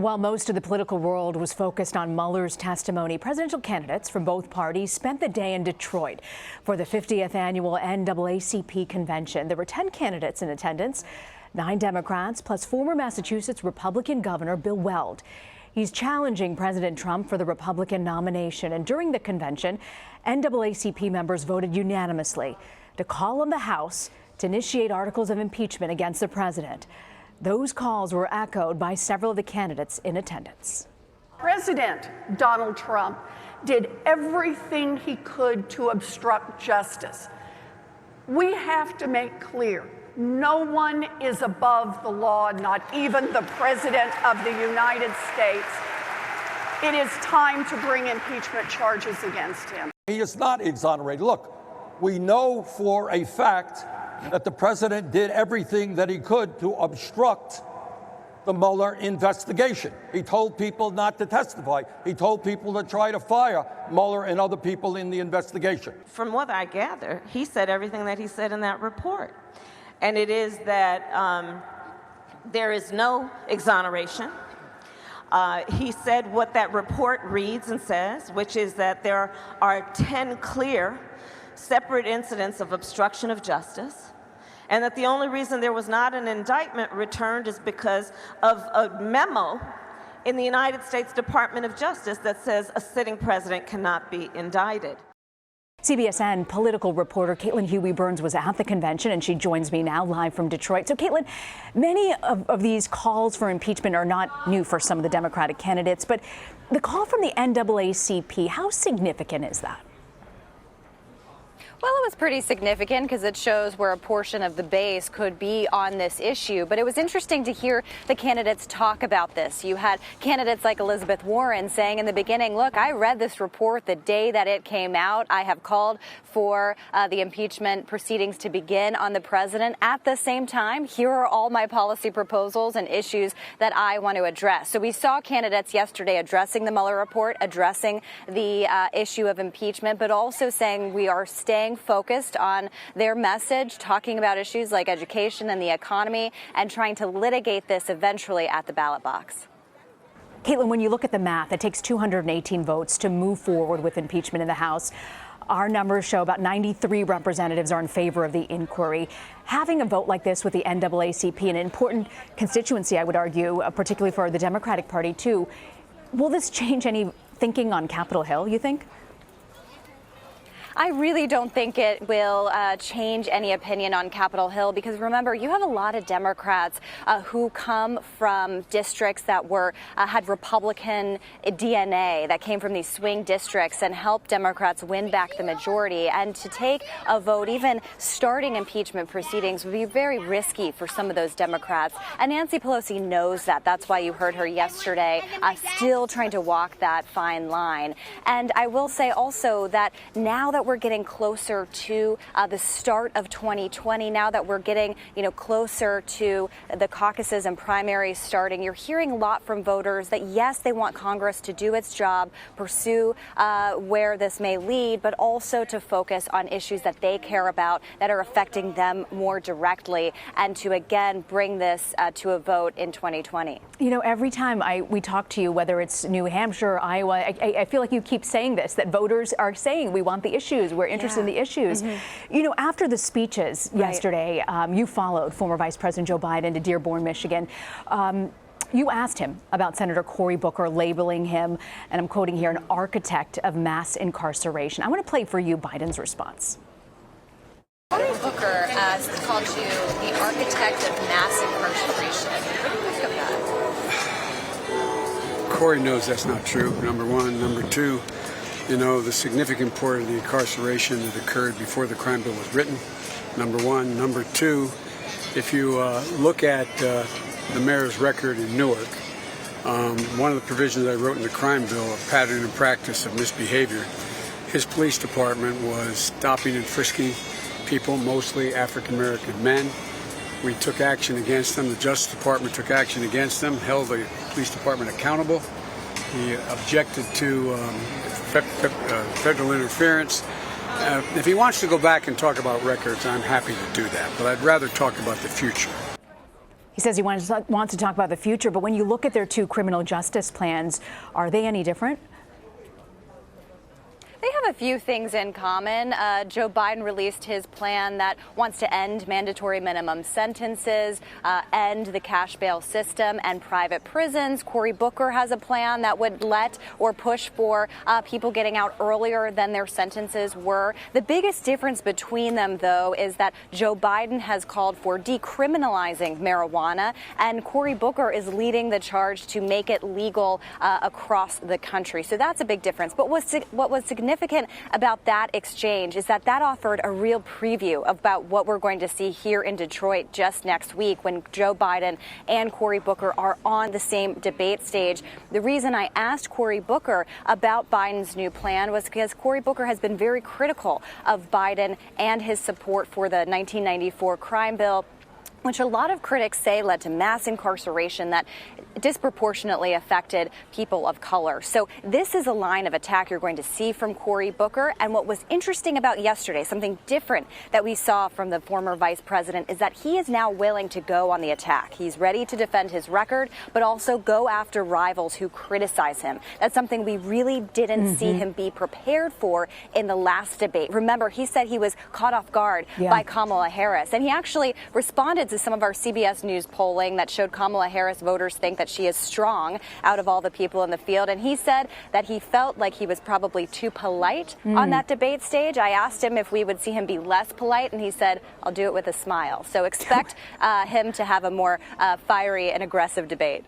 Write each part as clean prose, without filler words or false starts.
While most of the political world was focused on Mueller's testimony, presidential candidates from both parties spent the day in Detroit for the 50th annual NAACP convention. There were 10 candidates in attendance, 9 Democrats, plus former Massachusetts Republican Governor Bill Weld. He's challenging President Trump for the Republican nomination. And during the convention, NAACP members voted unanimously to call on the House to initiate articles of impeachment against the president. Those calls were echoed by several of the candidates in attendance. President Donald Trump did everything he could to obstruct justice. We have to make clear, no one is above the law, not even the President of the United States. It is time to bring impeachment charges against him. He is not exonerated. Look, we know for a fact that the president did everything that he could to obstruct the Mueller investigation. He told people not to testify. He told people to try to fire Mueller and other people in the investigation. From what I gather, he said everything that he said in that report. And it is that there is no exoneration. He said what that report reads and says, which is that there are 10 clear separate incidents of obstruction of justice, and that the only reason there was not an indictment returned is because of a memo in the United States Department of Justice that says a sitting president cannot be indicted. CBSN political reporter Caitlin Huey-Burns was at the convention, and she joins me now live from Detroit. So, Caitlin, many of these calls for impeachment are not new for some of the Democratic candidates, but the call from the NAACP, how significant is that? Well, it was pretty significant because it shows where a portion of the base could be on this issue. But it was interesting to hear the candidates talk about this. You had candidates like Elizabeth Warren saying in the beginning, look, I read this report the day that it came out. I have called for the impeachment proceedings to begin on the president. At the same time, here are all my policy proposals and issues that I want to address. So we saw candidates yesterday addressing the Mueller report, addressing the issue of impeachment, but also saying we are staying focused on their message, talking about issues like education and the economy, and trying to litigate this eventually at the ballot box. Caitlin, when you look at the math, it takes 218 votes to move forward with impeachment in the House. Our numbers show about 93 representatives are in favor of the inquiry. Having a vote like this with the NAACP, an important constituency, I would argue, particularly for the Democratic Party, too, will this change any thinking on Capitol Hill, you think? I really don't think it will change any opinion on Capitol Hill, because remember, you have a lot of Democrats who come from districts that had Republican DNA, that came from these swing districts and helped Democrats win back the majority. And to take a vote, even starting impeachment proceedings, would be very risky for some of those Democrats. And Nancy Pelosi knows that. That's why you heard her yesterday still trying to walk that fine line. And I will say also that now that we're getting closer to the start of 2020, now that we're getting, closer to the caucuses and primaries starting, you're hearing a lot from voters that, yes, they want Congress to do its job, pursue where this may lead, but also to focus on issues that they care about, that are affecting them more directly, and to, again, bring this to a vote in 2020. Every time we talk to you, whether it's New Hampshire or Iowa, I feel like you keep saying this, that voters are saying we want the issues, we're interested in the issues. Mm-hmm. After the speeches yesterday, you followed former Vice President Joe Biden to Dearborn, Michigan. You asked him about Senator Cory Booker, labeling him, and I'm quoting here, an architect of mass incarceration. I want to play for you Biden's response. Cory Booker called you the architect of mass incarceration. What do you think of that? Cory knows that's not true, number one. Number two, the significant part of the incarceration that occurred before the crime bill was written, number one. Number two, if you look at the mayor's record in Newark, one of the provisions I wrote in the crime bill, a pattern and practice of misbehavior, his police department was stopping and frisking people, mostly African-American men. We took action against them. The Justice Department took action against them, held the police department accountable. He objected to federal interference. If he wants to go back and talk about records, I'm happy to do that, but I'd rather talk about the future. He says he wants to talk about the future, but when you look at their two criminal justice plans, are they any different? They have a few things in common. Joe Biden released his plan that wants to end mandatory minimum sentences, end the cash bail system and private prisons. Cory Booker has a plan that would let or push for people getting out earlier than their sentences were. The biggest difference between them, though, is that Joe Biden has called for decriminalizing marijuana, and Cory Booker is leading the charge to make it legal across the country. So that's a big difference. But what was significant about that exchange is that offered a real preview about what we're going to see here in Detroit just next week when Joe Biden and Cory Booker are on the same debate stage. The reason I asked Cory Booker about Biden's new plan was because Cory Booker has been very critical of Biden and his support for the 1994 crime bill, which a lot of critics say led to mass incarceration that disproportionately affected people of color. So this is a line of attack you're going to see from Cory Booker. And what was interesting about yesterday, something different that we saw from the former vice president, is that he is now willing to go on the attack. He's ready to defend his record, but also go after rivals who criticize him. That's something we really didn't see him be prepared for in the last debate. Remember, he said he was caught off guard by Kamala Harris, and he actually responded to some of our CBS News polling that showed Kamala Harris voters think that she is strong out of all the people in the field. And he said that he felt like he was probably too polite on that debate stage. I asked him if we would see him be less polite, and he said, I'll do it with a smile. So expect him to have a more fiery and aggressive debate.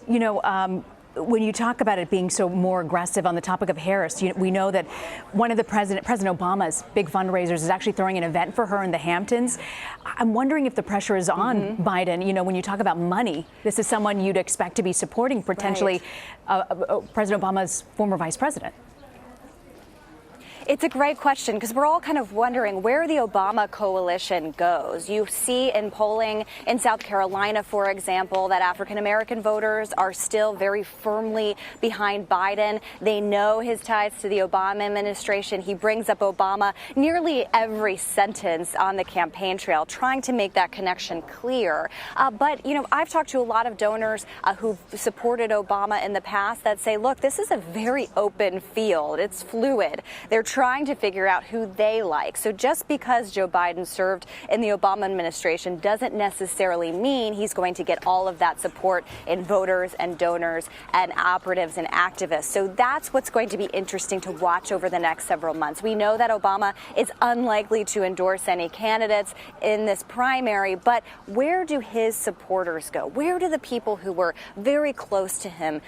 You know, when you talk about it being so more aggressive on the topic of Harris, we know that one of the President Obama's big fundraisers is actually throwing an event for her in the Hamptons. I'm wondering if the pressure is on Biden. You know, when you talk about money, this is someone you'd expect to be supporting potentially President Obama's former vice president. It's a great question because we're all kind of wondering where the Obama coalition goes. You see in polling in South Carolina, for example, that African-American voters are still very firmly behind Biden. They know his ties to the Obama administration. He brings up Obama nearly every sentence on the campaign trail, trying to make that connection clear. But, you know, I've talked to a lot of donors who've supported Obama in the past that say, look, this is a very open field. It's fluid. They're trying to figure out who they like. So just because Joe Biden served in the Obama administration doesn't necessarily mean he's going to get all of that support in voters and donors and operatives and activists. So that's what's going to be interesting to watch over the next several months. We know that Obama is unlikely to endorse any candidates in this primary, but where do his supporters go? Where do the people who were very close to him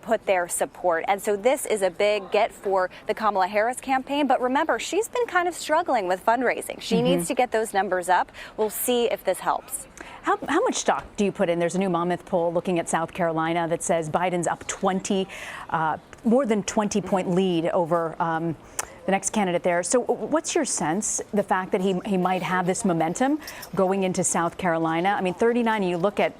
put their support? And so this is a big get for the Kamala Harris campaign. But remember, she's been kind of struggling with fundraising. She needs to get those numbers up. We'll see if this helps. How much stock do you put in? There's a new Monmouth poll looking at South Carolina that says Biden's up more than 20-point lead over the next candidate there. So what's your sense, the fact that he might have this momentum going into South Carolina? I mean, 39, you look at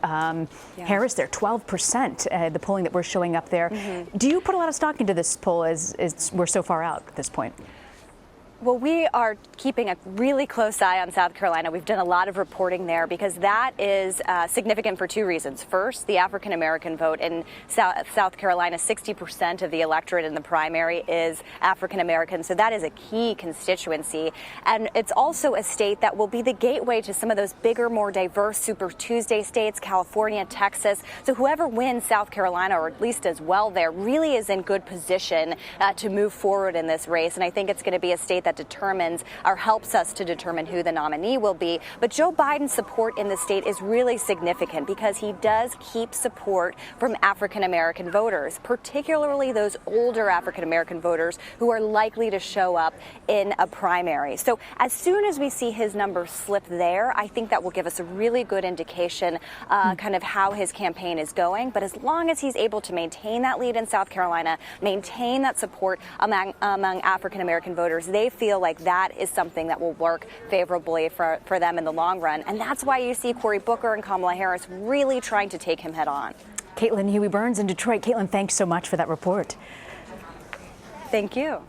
Harris there, 12%, the polling that we're showing up there. Do you put a lot of stock into this poll as we're so far out at this point? Well, we are keeping a really close eye on South Carolina. We've done a lot of reporting there because that is significant for two reasons. First, the African-American vote in South Carolina, 60% of the electorate in the primary is African-American. So that is a key constituency. And it's also a state that will be the gateway to some of those bigger, more diverse Super Tuesday states, California, Texas. So whoever wins South Carolina, or at least does well there, really is in good position to move forward in this race. And I think it's going to be a state that determines or helps us to determine who the nominee will be. But Joe Biden's support in the state is really significant because he does keep support from African-American voters, particularly those older African-American voters who are likely to show up in a primary. So as soon as we see his numbers slip there, I think that will give us a really good indication kind of how his campaign is going. But as long as he's able to maintain that lead in South Carolina, maintain that support among African-American voters, they feel like that is something that will work favorably for them in the long run. And that's why you see Cory Booker and Kamala Harris really trying to take him head on. Caitlin Huey-Burns in Detroit. Caitlin, thanks so much for that report. Thank you.